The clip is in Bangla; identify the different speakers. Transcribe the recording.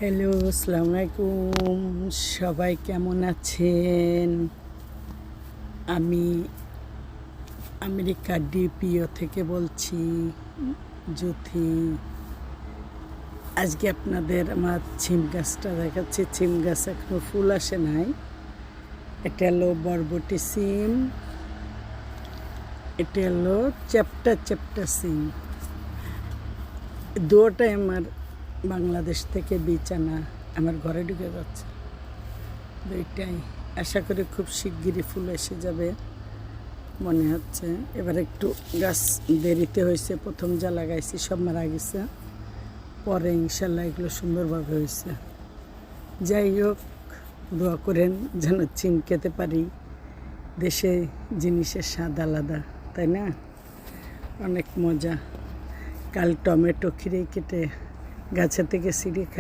Speaker 1: হ্যালো, আসসালামু আলাইকুম। সবাই কেমন আছেন? আমি আমেরিকার ডিপিও থেকে বলছি, জ্যোতি। আজকে আপনাদের আমার ছিম গাছটা দেখাচ্ছি। ছিম গাছ এখনো ফুল আসে নাই। এটা হলো বরবটি সিম, এটা হলো চ্যাপ্টা চ্যাপ্টা সিম। দুটোটাই আমার বাংলাদেশ থেকে বীজ আনা, আমার ঘরে ঢুকে যাচ্ছে। দুইটাই আশা করি খুব শিগগিরই ফুল এসে যাবে মনে হচ্ছে। এবার একটু গাছ দেরিতে হয়েছে, প্রথম যা লাগাইছি সব মারা গেছে, পরে ইনশাল্লাহ এগুলো সুন্দরভাবে হয়েছে। যাই হোক, দোয়া করেন যেন চিম খেতে পারি। দেশে জিনিসের স্বাদ আলাদা, তাই না? অনেক মজা। কাল টমেটো খিরে কেটে গাছের থেকে ছিঁড়ে